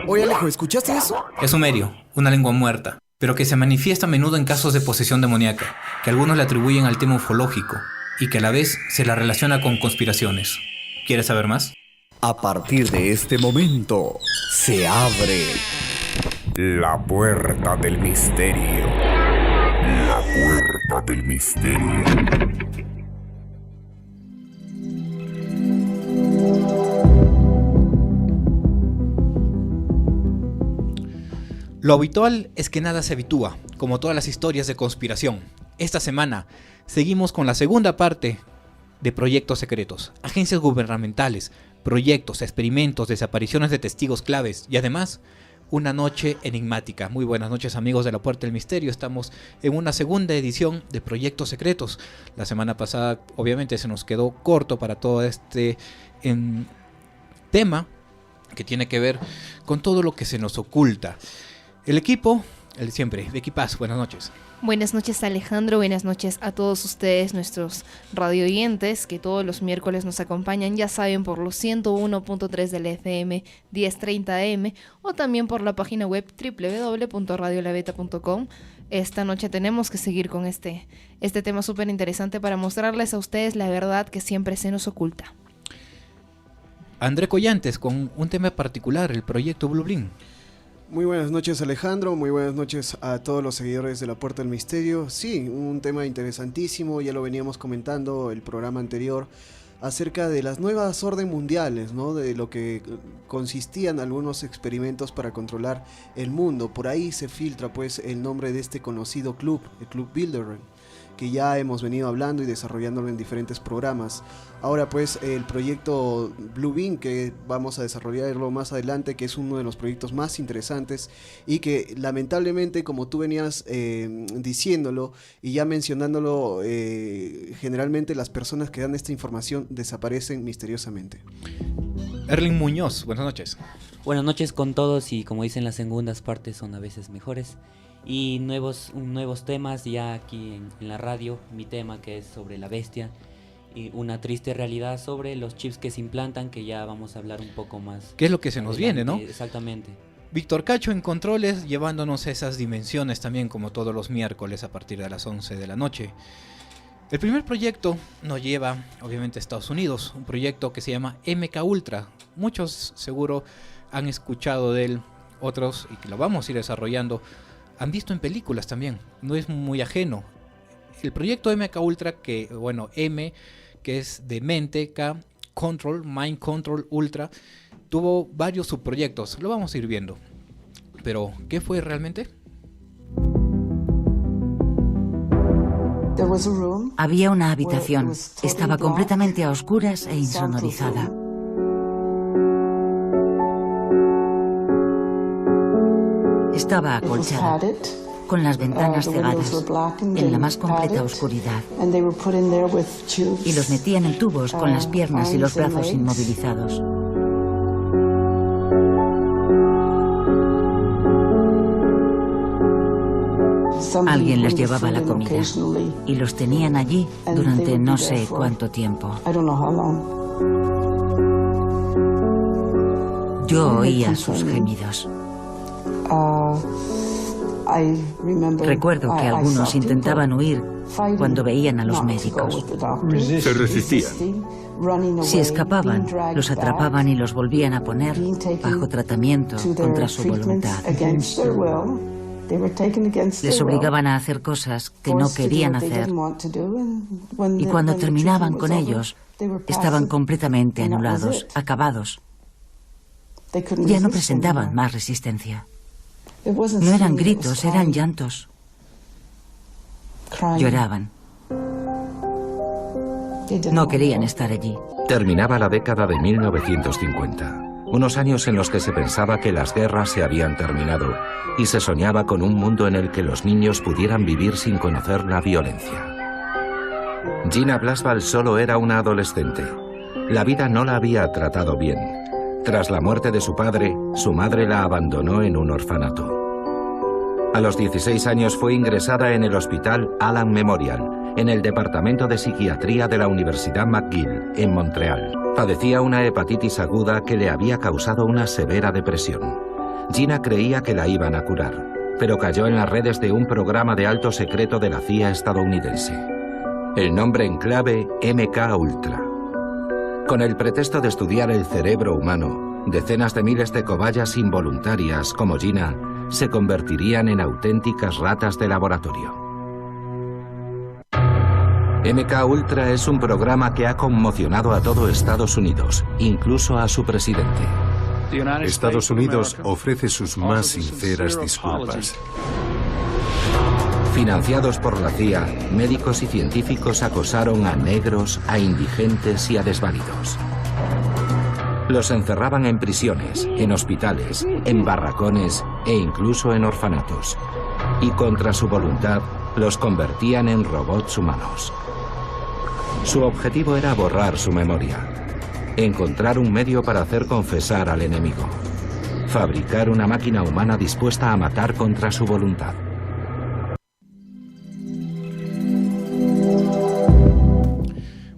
Oye, Alejo, ¿escuchaste eso? Es sumerio, una lengua muerta, pero que se manifiesta a menudo en casos de posesión demoníaca, que algunos le atribuyen al tema ufológico y que a la vez se la relaciona con conspiraciones. ¿Quieres saber más? A partir de este momento, se abre la puerta del misterio. La puerta del misterio. Lo habitual es que nada se habitúa, como todas las historias de conspiración. Esta semana seguimos con la segunda parte de proyectos secretos, agencias gubernamentales, proyectos, experimentos, desapariciones de testigos claves y además una noche enigmática. Muy buenas noches, amigos de la Puerta del Misterio. Estamos en una segunda edición de Proyectos Secretos. La semana pasada obviamente se nos quedó corto para todo este tema que tiene que ver con todo lo que se nos oculta. El equipo, el siempre, de Equipaz, buenas noches. Buenas noches, Alejandro, buenas noches a todos ustedes, nuestros radio oyentes que todos los miércoles nos acompañan, ya saben, por los 101.3 del FM 1030 AM o también por la página web www.radiolaveta.com. Esta noche tenemos que seguir con este tema súper interesante para mostrarles a ustedes la verdad que siempre se nos oculta. André Collantes con un tema particular, el proyecto Blueprint. Muy buenas noches, Alejandro, muy buenas noches a todos los seguidores de La Puerta del Misterio. Sí, un tema interesantísimo, ya lo veníamos comentando el programa anterior, acerca de las nuevas orden mundiales, ¿no? De lo que consistían algunos experimentos para controlar el mundo. Por ahí se filtra pues el nombre de este conocido club, el Club Bilderberg, que ya hemos venido hablando y desarrollándolo en diferentes programas. Ahora pues el proyecto Blueprint, que vamos a desarrollarlo más adelante, que es uno de los proyectos más interesantes y que lamentablemente, como tú venías diciéndolo y ya mencionándolo, generalmente las personas que dan esta información desaparecen misteriosamente. Erling Muñoz, buenas noches. Buenas noches con todos, y como dicen, las segundas partes son a veces mejores. Y nuevos temas ya aquí en la radio. Mi tema, que es sobre la bestia y una triste realidad sobre los chips que se implantan, que ya vamos a hablar un poco más. ¿Qué es lo que se nos viene, no? Exactamente. Víctor Cacho en controles, llevándonos a esas dimensiones también, como todos los miércoles a partir de las 11 de la noche. El primer proyecto nos lleva obviamente a Estados Unidos, un proyecto que se llama MK Ultra. Muchos seguro han escuchado de él, otros, y que lo vamos a ir desarrollando, han visto en películas también, no es muy ajeno. El proyecto MK Ultra, que bueno, M, que es de mente, K, Control, Mind Control Ultra, tuvo varios subproyectos, lo vamos a ir viendo. Pero, ¿qué fue realmente? Había una habitación, estaba completamente a oscuras e insonorizada. Estaba acolchada, con las ventanas cegadas, en la más completa oscuridad. Y los metían en tubos con las piernas y los brazos inmovilizados. Alguien les llevaba la comida y los tenían allí durante no sé cuánto tiempo. Yo oía sus gemidos. Recuerdo que algunos intentaban huir cuando veían a los médicos. Se resistían. Si escapaban, los atrapaban y los volvían a poner bajo tratamiento contra su voluntad. Les obligaban a hacer cosas que no querían hacer, y cuando terminaban con ellos, estaban completamente anulados, acabados. Ya no presentaban más resistencia. No eran gritos, eran llantos. Lloraban. No querían estar allí. Terminaba la década de 1950, unos años en los que se pensaba que las guerras se habían terminado y se soñaba con un mundo en el que los niños pudieran vivir sin conocer la violencia. Gina Blaswell solo era una adolescente. La vida no la había tratado bien. Tras la muerte de su padre, su madre la abandonó en un orfanato. A los 16 años fue ingresada en el hospital Allan Memorial, en el departamento de psiquiatría de la Universidad McGill, en Montreal. Padecía una hepatitis aguda que le había causado una severa depresión. Gina creía que la iban a curar, pero cayó en las redes de un programa de alto secreto de la CIA estadounidense. El nombre en clave, MK Ultra. Con el pretexto de estudiar el cerebro humano, decenas de miles de cobayas involuntarias como Gina se convertirían en auténticas ratas de laboratorio. MK Ultra es un programa que ha conmocionado a todo Estados Unidos, incluso a su presidente. Estados Unidos ofrece sus más sinceras disculpas. Financiados por la CIA, médicos y científicos acosaron a negros, a indigentes y a desvalidos. Los encerraban en prisiones, en hospitales, en barracones e incluso en orfanatos. Y contra su voluntad, los convertían en robots humanos. Su objetivo era borrar su memoria, encontrar un medio para hacer confesar al enemigo, fabricar una máquina humana dispuesta a matar contra su voluntad.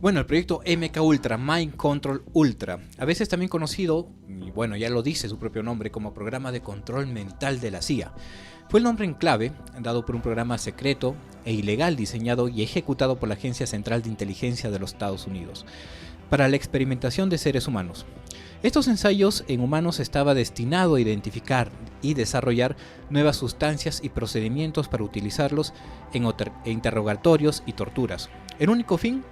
Bueno, el proyecto MK Ultra, Mind Control Ultra, a veces también conocido, y bueno, ya lo dice su propio nombre, como Programa de Control Mental de la CIA, fue el nombre en clave dado por un programa secreto e ilegal diseñado y ejecutado por la Agencia Central de Inteligencia de los Estados Unidos para la experimentación de seres humanos. Estos ensayos en humanos estaba destinado a identificar y desarrollar nuevas sustancias y procedimientos para utilizarlos en interrogatorios y torturas. El único fin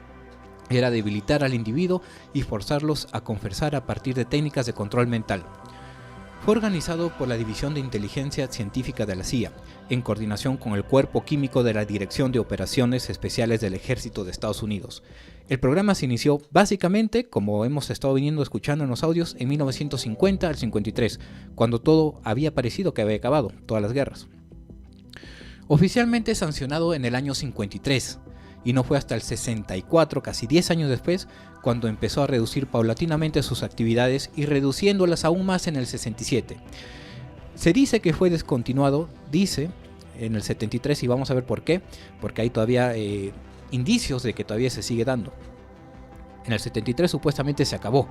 era debilitar al individuo y forzarlos a confesar a partir de técnicas de control mental. Fue organizado por la División de Inteligencia Científica de la CIA, en coordinación con el Cuerpo Químico de la Dirección de Operaciones Especiales del Ejército de Estados Unidos. El programa se inició básicamente, como hemos estado viniendo escuchando en los audios, en 1950 al 53, cuando todo había parecido que había acabado, todas las guerras. Oficialmente sancionado en el año 53, y no fue hasta el 64, casi 10 años después, cuando empezó a reducir paulatinamente sus actividades y reduciéndolas aún más en el 67. Se dice que fue descontinuado, en el 73, y vamos a ver por qué, porque hay todavía indicios de que todavía se sigue dando. En el 73 supuestamente se acabó,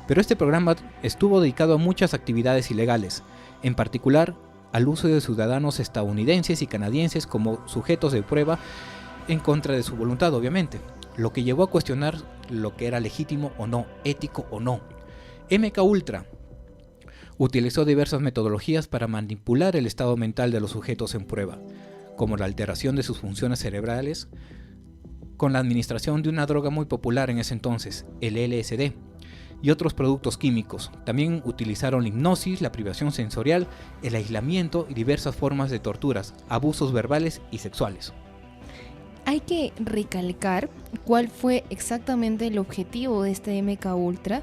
pero este programa estuvo dedicado a muchas actividades ilegales, en particular al uso de ciudadanos estadounidenses y canadienses como sujetos de prueba en contra de su voluntad, obviamente, lo que llevó a cuestionar lo que era legítimo o no, ético o no. MK Ultra utilizó diversas metodologías para manipular el estado mental de los sujetos en prueba, como la alteración de sus funciones cerebrales, con la administración de una droga muy popular en ese entonces, el LSD, y otros productos químicos. También utilizaron la hipnosis, la privación sensorial, el aislamiento y diversas formas de torturas, abusos verbales y sexuales. Hay que recalcar cuál fue exactamente el objetivo de este MK Ultra.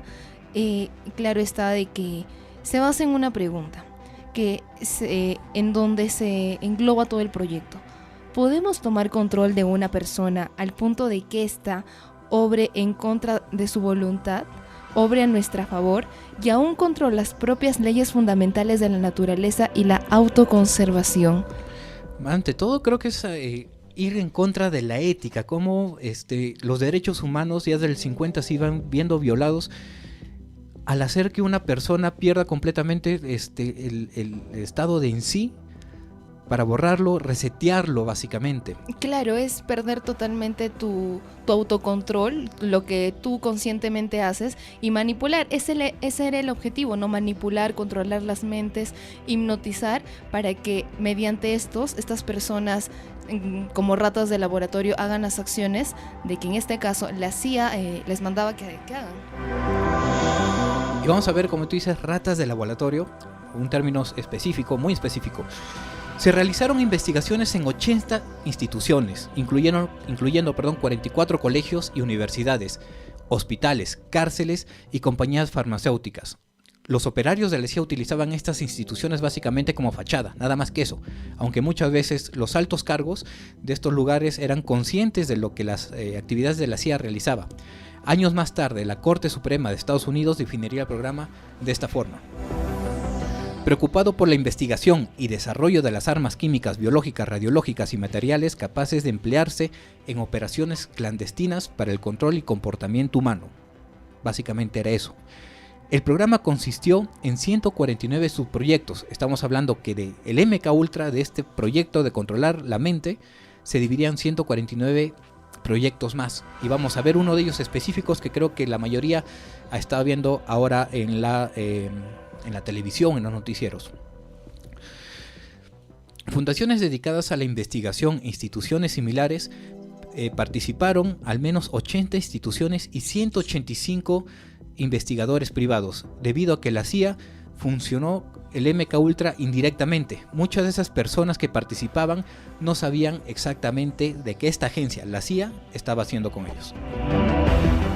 Claro está de que se basa en una pregunta en donde se engloba todo el proyecto. ¿Podemos tomar control de una persona al punto de que ésta obre en contra de su voluntad, obre a nuestra favor y aún contra las propias leyes fundamentales de la naturaleza y la autoconservación? Ante todo, creo que es ir en contra de la ética, como los derechos humanos ya del 50 se iban viendo violados al hacer que una persona pierda completamente el estado de en sí, para borrarlo, resetearlo básicamente. Claro, es perder totalmente tu autocontrol, lo que tú conscientemente haces, y manipular. Ese era el objetivo, no manipular, controlar las mentes, hipnotizar, para que mediante estas personas como ratas de laboratorio hagan las acciones de que en este caso la CIA les mandaba que hagan. Y vamos a ver, como tú dices, ratas de laboratorio, un término específico, muy específico. Se realizaron investigaciones en 80 instituciones, incluyendo 44 colegios y universidades, hospitales, cárceles y compañías farmacéuticas. Los operarios de la CIA utilizaban estas instituciones básicamente como fachada, nada más que eso, aunque muchas veces los altos cargos de estos lugares eran conscientes de lo que las actividades de la CIA realizaba. Años más tarde, la Corte Suprema de Estados Unidos definiría el programa de esta forma. Preocupado por la investigación y desarrollo de las armas químicas, biológicas, radiológicas y materiales capaces de emplearse en operaciones clandestinas para el control y comportamiento humano. Básicamente era eso. El programa consistió en 149 subproyectos. Estamos hablando que el MK Ultra, de este proyecto de controlar la mente, se dividían 149 proyectos más. Y vamos a ver uno de ellos específicos que creo que la mayoría ha estado viendo ahora en la televisión, en los noticieros. Fundaciones dedicadas a la investigación e instituciones similares participaron al menos 80 instituciones y 185 investigadores privados, debido a que la CIA funcionó el MK Ultra indirectamente. Muchas de esas personas que participaban no sabían exactamente de qué esta agencia, la CIA, estaba haciendo con ellos.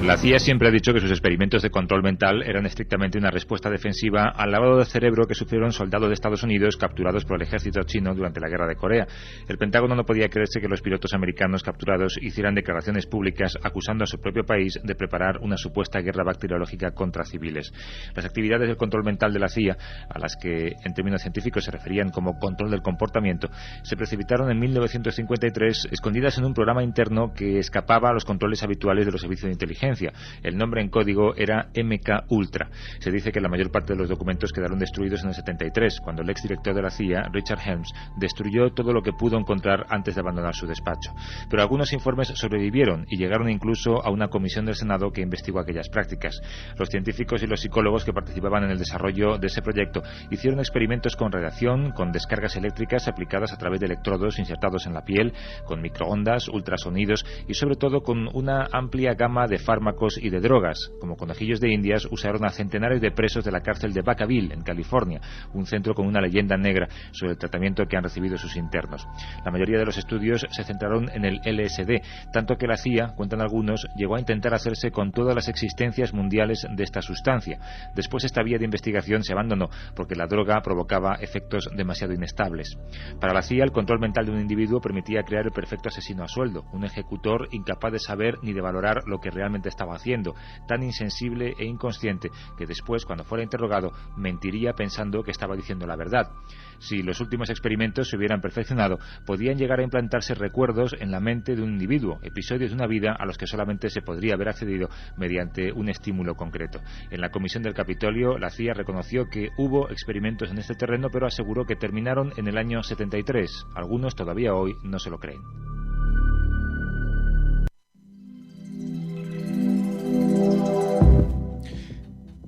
La CIA siempre ha dicho que sus experimentos de control mental eran estrictamente una respuesta defensiva al lavado de cerebro que sufrieron soldados de Estados Unidos capturados por el ejército chino durante la guerra de Corea. El Pentágono no podía creerse que los pilotos americanos capturados hicieran declaraciones públicas acusando a su propio país de preparar una supuesta guerra bacteriológica contra civiles. Las actividades del control mental de la CIA, a las que en términos científicos se referían como control del comportamiento, se precipitaron en 1953 escondidas en un programa interno que escapaba a los controles habituales de los servicios de inteligencia. El nombre en código era MK Ultra. Se dice que la mayor parte de los documentos quedaron destruidos en el 73, cuando el exdirector de la CIA, Richard Helms, destruyó todo lo que pudo encontrar antes de abandonar su despacho. Pero algunos informes sobrevivieron y llegaron incluso a una comisión del Senado que investigó aquellas prácticas. Los científicos y los psicólogos que participaban en el desarrollo de ese proyecto hicieron experimentos con radiación, con descargas eléctricas aplicadas a través de electrodos insertados en la piel, con microondas, ultrasonidos y sobre todo con una amplia gama de fármacos y de drogas. Como conejillos de indias usaron a centenares de presos de la cárcel de Vacaville, en California, un centro con una leyenda negra sobre el tratamiento que han recibido sus internos. La mayoría de los estudios se centraron en el LSD, tanto que la CIA, cuentan algunos, llegó a intentar hacerse con todas las existencias mundiales de esta sustancia. Después esta vía de investigación se abandonó porque la droga provocaba efectos demasiado inestables. Para la CIA, el control mental de un individuo permitía crear el perfecto asesino a sueldo, un ejecutor incapaz de saber ni de valorar lo que realmente estaba haciendo, tan insensible e inconsciente que después, cuando fuera interrogado, mentiría pensando que estaba diciendo la verdad. Si los últimos experimentos se hubieran perfeccionado, podían llegar a implantarse recuerdos en la mente de un individuo, episodios de una vida a los que solamente se podría haber accedido mediante un estímulo concreto. En la comisión del Capitolio, la CIA reconoció que hubo experimentos en este terreno, pero aseguró que terminaron en el año 73. Algunos todavía hoy no se lo creen.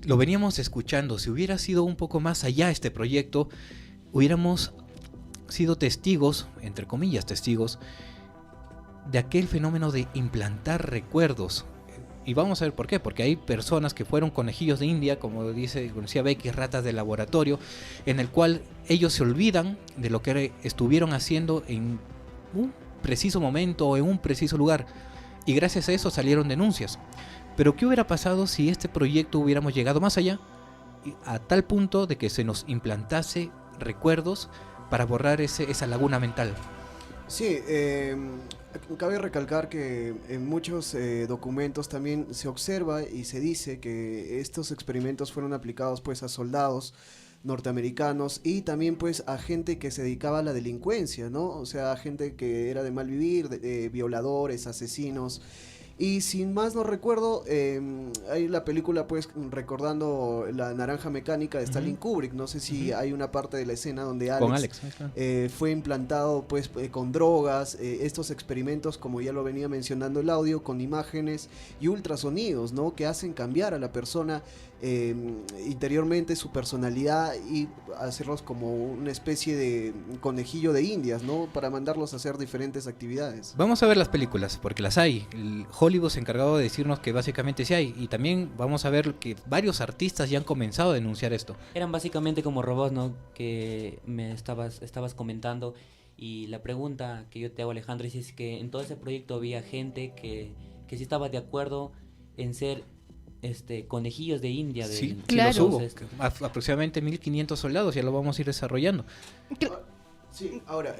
Lo veníamos escuchando. Si hubiera sido un poco más allá este proyecto, hubiéramos sido testigos, entre comillas testigos, de aquel fenómeno de implantar recuerdos. Y vamos a ver por qué. Porque hay personas que fueron conejillos de India, como decía Becky, ratas de laboratorio, en el cual ellos se olvidan de lo que estuvieron haciendo en un preciso momento o en un preciso lugar. Y gracias a eso salieron denuncias. Pero ¿qué hubiera pasado si este proyecto hubiéramos llegado más allá, a tal punto de que se nos implantase recuerdos para borrar esa laguna mental? Sí, cabe recalcar que en muchos documentos también se observa y se dice que estos experimentos fueron aplicados pues a soldados norteamericanos y también pues a gente que se dedicaba a la delincuencia, ¿no? O sea, gente que era de mal vivir, violadores, asesinos. Y sin más no recuerdo, hay la película pues recordando La Naranja Mecánica de Stanley Kubrick. No sé si hay una parte de la escena donde Alex fue implantado pues con drogas, estos experimentos, como ya lo venía mencionando el audio, con imágenes y ultrasonidos, ¿no? Que hacen cambiar a la persona interiormente su personalidad y hacerlos como una especie de conejillo de indias, ¿no? Para mandarlos a hacer diferentes actividades. Vamos a ver las películas, porque las hay. Hollywood se ha encargado de decirnos que básicamente sí hay. Y también vamos a ver que varios artistas ya han comenzado a denunciar esto. Eran básicamente como robots, ¿no? Que me estabas comentando. Y la pregunta que yo te hago, Alejandro, es que en todo ese proyecto había gente que sí estaba de acuerdo en ser conejillos de India. Sí, claro. Los hubo. Aproximadamente 1.500 soldados, ya lo vamos a ir desarrollando. Sí, ahora,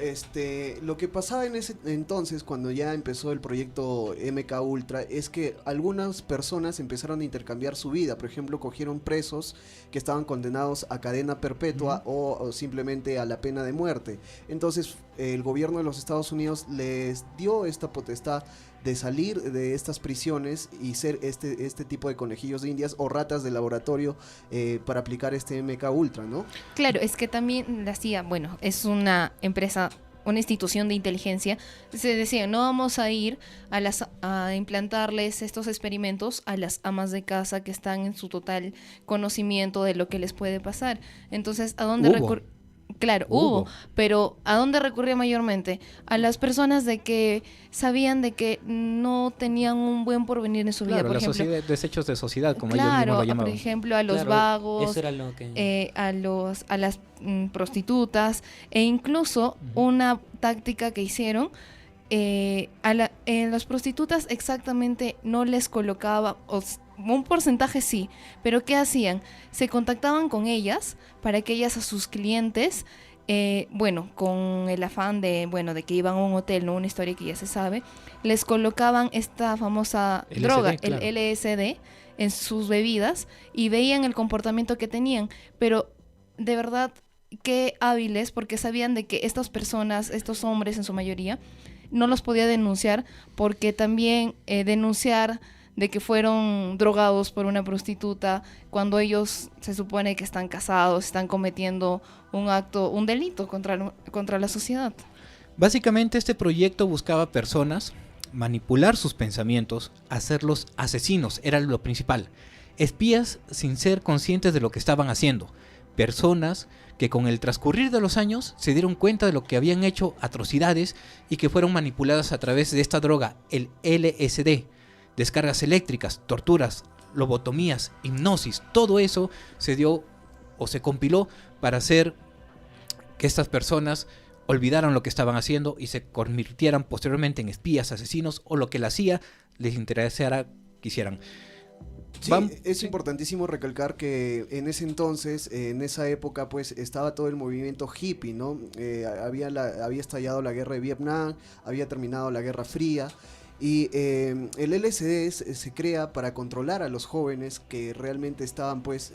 lo que pasaba en ese entonces, cuando ya empezó el proyecto MK Ultra, es que algunas personas empezaron a intercambiar su vida. Por ejemplo, cogieron presos que estaban condenados a cadena perpetua o simplemente a la pena de muerte. Entonces, el gobierno de los Estados Unidos les dio esta potestad de salir de estas prisiones y ser este tipo de conejillos de indias o ratas de laboratorio para aplicar este MK Ultra, ¿no? Claro, es que también la CIA, bueno, es una empresa, una institución de inteligencia. Se decía, no vamos a ir a implantarles estos experimentos a las amas de casa que están en su total conocimiento de lo que les puede pasar. Entonces, ¿a dónde recurrir? Claro, hubo, pero ¿a dónde recurría mayormente? A las personas de que sabían de que no tenían un buen porvenir en su vida, por ejemplo. Sociedad, desechos de sociedad, como ellos mismos lo llamaban. Por ejemplo, a los vagos, eso era lo que... a las prostitutas, e incluso una táctica que hicieron, las prostitutas exactamente no les colocaba... un porcentaje sí, pero ¿qué hacían? Se contactaban con ellas para que ellas a sus clientes, con el afán de que iban a un hotel, no, una historia que ya se sabe, les colocaban esta famosa droga, claro, el LSD, en sus bebidas y veían el comportamiento que tenían, pero de verdad qué hábiles, porque sabían de que estas personas, estos hombres en su mayoría, no los podía denunciar, porque también denunciar de que fueron drogados por una prostituta, cuando ellos se supone que están casados, están cometiendo un delito contra la sociedad. Básicamente este proyecto buscaba personas, manipular sus pensamientos, hacerlos asesinos, era lo principal. Espías sin ser conscientes de lo que estaban haciendo. Personas que con el transcurrir de los años se dieron cuenta de lo que habían hecho atrocidades y que fueron manipuladas a través de esta droga, el LSD. Descargas eléctricas, torturas, lobotomías, hipnosis, todo eso se dio o se compiló para hacer que estas personas olvidaran lo que estaban haciendo y se convirtieran posteriormente en espías, asesinos o lo que la CIA les interesara que hicieran. Sí, es importantísimo recalcar que en ese entonces, en esa época, pues estaba todo el movimiento hippie, ¿no? Había estallado la guerra de Vietnam, había terminado la Guerra Fría. Y el LSD se crea para controlar a los jóvenes que realmente estaban pues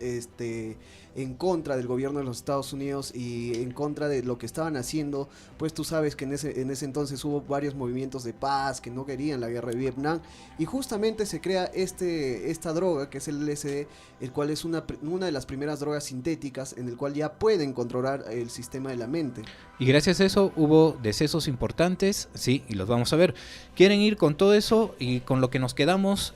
en contra del gobierno de los Estados Unidos y en contra de lo que estaban haciendo. Pues tú sabes que en ese entonces hubo varios movimientos de paz que no querían la guerra de Vietnam, y justamente se crea esta droga que es el LSD, el cual es una de las primeras drogas sintéticas en el cual ya pueden controlar el sistema de la mente. Y gracias a eso hubo decesos importantes, sí, y los vamos a ver. ¿Quieren ir con todo eso y con lo que nos quedamos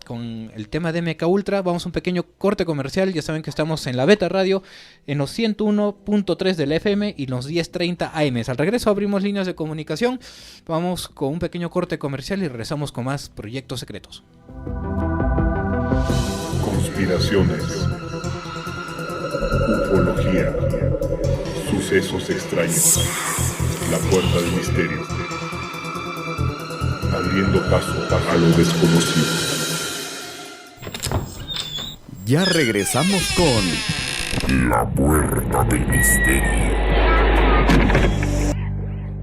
con el tema de MK Ultra? Vamos a un pequeño corte comercial. Ya saben que estamos en la Beta Radio, en los 101.3 del FM y los 10:30 AM. Al regreso abrimos líneas de comunicación. Vamos con un pequeño corte comercial y regresamos con más proyectos secretos. Conspiraciones, ufología, sucesos extraños, la puerta del misterio, abriendo paso a lo desconocido. Ya regresamos con La Puerta del Misterio.